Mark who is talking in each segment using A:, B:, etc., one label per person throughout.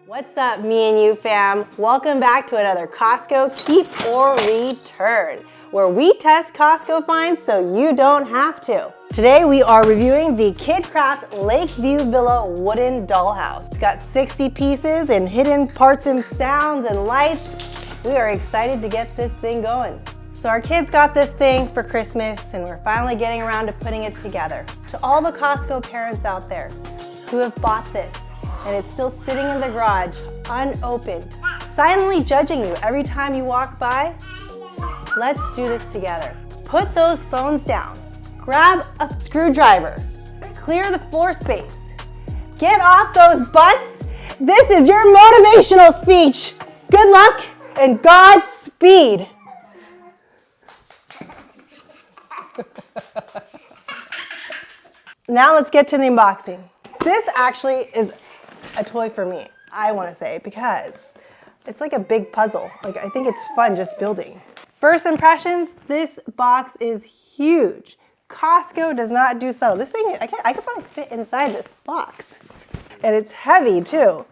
A: What's up, me and you fam? Welcome back to another Costco Keep or Return, where we test Costco finds so you don't have to. Today we are reviewing the KidKraft Lakeview Villa wooden dollhouse. It's got 60 pieces and hidden parts and sounds and lights. We are excited to get this thing going. So our kids got this thing for Christmas and we're finally getting around to putting it together. To all the Costco parents out there who have bought this and it's still sitting in the garage, unopened, silently judging you every time you walk by, let's do this together. Put those phones down, grab a screwdriver, clear the floor space, get off those butts. This is your motivational speech. Good luck and Godspeed. Now let's get to the unboxing. This actually is a toy for me, I want to say, because it's like a big puzzle. Like, I think it's fun just building. First impressions, this box is huge. Costco does not do subtle. This thing, I could probably fit inside this box. And it's heavy too.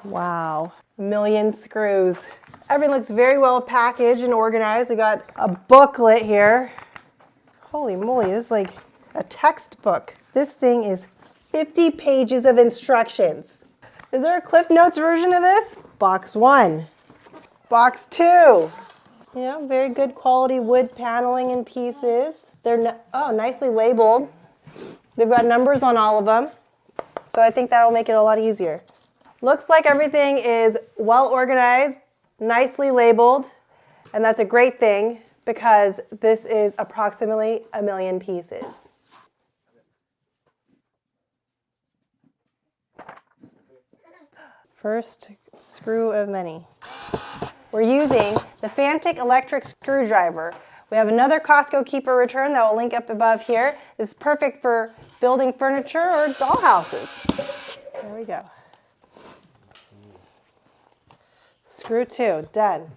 A: Wow, a million screws. Everything looks very well packaged and organized. We got a booklet here. Holy moly, this is like a textbook. This thing is 50 pages of instructions. Is there a Cliff Notes version of this? Box 1. Box 2. Yeah, very good quality wood paneling and pieces. They're nicely labeled. They've got numbers on all of them. So I think that'll make it a lot easier. Looks like everything is well organized, nicely labeled, and that's a great thing because this is approximately 1 million pieces. First screw of many. We're using the Fantic electric screwdriver. We have another Costco Keep or Return that will link up above here. This is perfect for building furniture or dollhouses. There we go. Screw 2, done.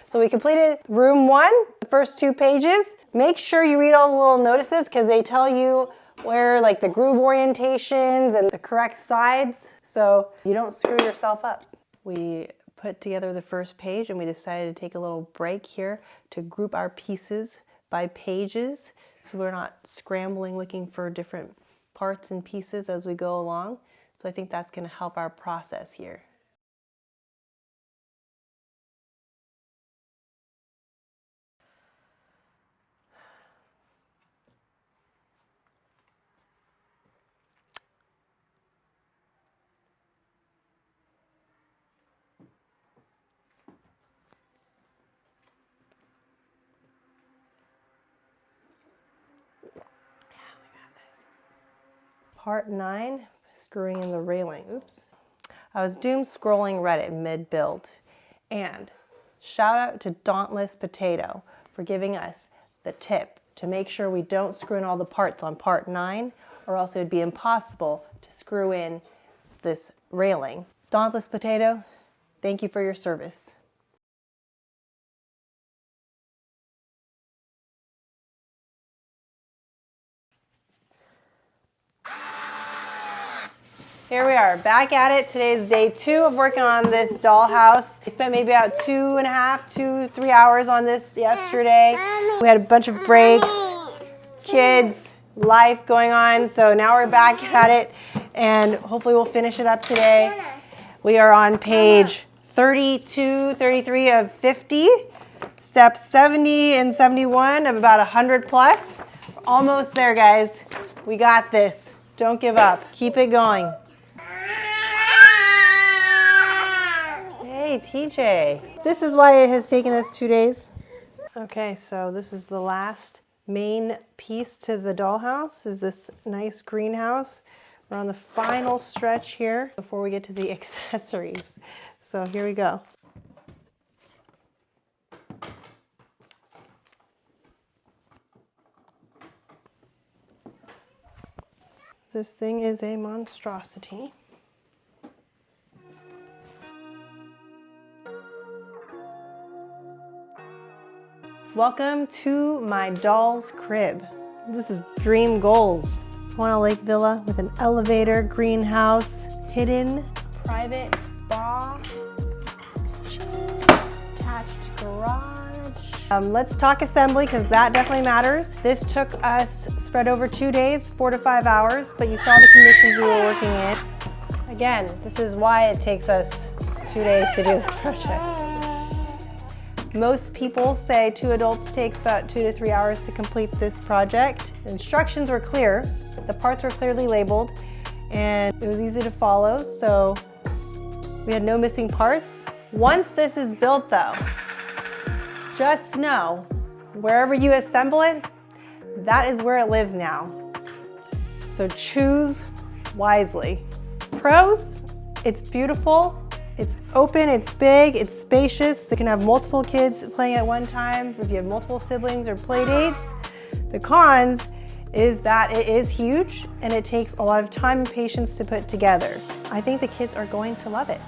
A: So we completed room 1, the first 2 pages. Make sure you read all the little notices because they tell you where like the groove orientations and the correct sides so you don't screw yourself up. We put together the first page and we decided to take a little break here to group our pieces by pages so we're not scrambling looking for different parts and pieces as we go along. So I think that's going to help our process here. Part 9, screwing in the railing. Oops. I was doom scrolling Reddit mid-build. And shout out to Dauntless Potato for giving us the tip to make sure we don't screw in all the parts on part 9 or else it would be impossible to screw in this railing. Dauntless Potato, thank you for your service. Here we are, back at it. Today's day 2 of working on this dollhouse. We spent maybe about 2.5–3 hours on this yesterday. We had a bunch of breaks, kids, life going on. So now we're back at it and hopefully we'll finish it up today. We are on page 32, 33 of 50, steps 70 and 71 of about 100 plus. Almost there, guys. We got this. Don't give up. Keep it going. Hey, TJ. This is why it has taken us 2 days. Okay, so this is the last main piece to the dollhouse, is this nice greenhouse. We're on the final stretch here before we get to the accessories. So here we go. This thing is a monstrosity. welcome to my doll's crib. This is dream goals. I want a lake villa with an elevator, greenhouse, hidden, private spa, attached garage. Let's talk assembly because that definitely matters. This took us spread over 2 days, 4 to 5 hours, but you saw the conditions we were working in. Again, this is why it takes us 2 days to do this project. Most people say 2 adults takes about 2 to 3 hours to complete this project. The instructions were clear, the parts were clearly labeled, and it was easy to follow, so we had no missing parts. Once this is built though, just know, wherever you assemble it, that is where it lives now. So choose wisely. Pros, it's beautiful. It's open, it's big, it's spacious. They can have multiple kids playing at one time if you have multiple siblings or play dates. The cons is that it is huge and it takes a lot of time and patience to put together. I think the kids are going to love it.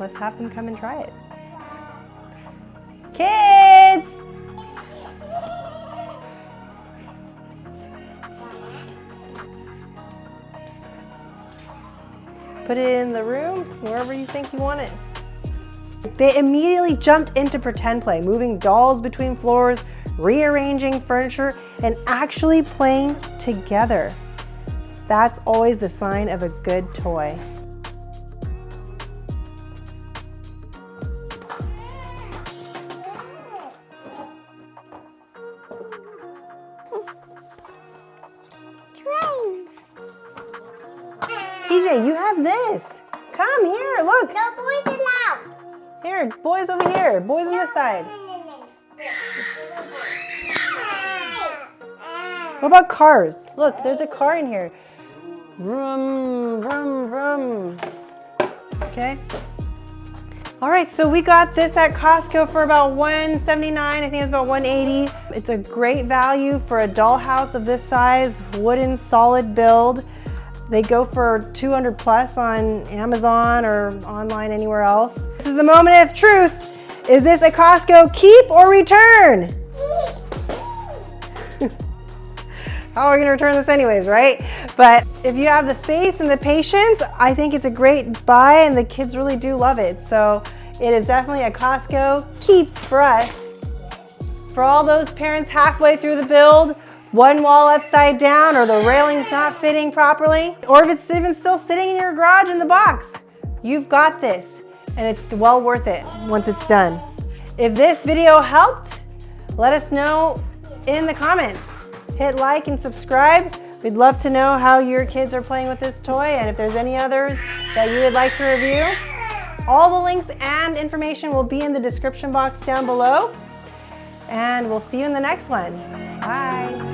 A: Let's have them come and try it. Kids! Put it in the room, wherever you think you want it. They immediately jumped into pretend play, moving dolls between floors, rearranging furniture, and actually playing together. That's always the sign of a good toy. TJ, you have this. Come here, look.
B: No boys allowed.
A: Here, boys over here. Boys on this side. What about cars? Look, there's a car in here. Vroom, vroom, vroom. Okay. All right, so we got this at Costco for about $179. I think it's about $180. It's a great value for a dollhouse of this size, wooden solid build. They go for 200 plus on Amazon or online anywhere else. This is the moment of truth. Is this a Costco keep or return? How are we gonna return this anyways, right? But if you have the space and the patience, I think it's a great buy and the kids really do love it. So it is definitely a Costco keep for us. For all those parents halfway through the build, one wall upside down or the railing's not fitting properly, or if it's even still sitting in your garage in the box, you've got this and it's well worth it once it's done. If this video helped, let us know in the comments. Hit like and subscribe. We'd love to know how your kids are playing with this toy and if there's any others that you would like to review. All the links and information will be in the description box down below. And we'll see you in the next one. Bye.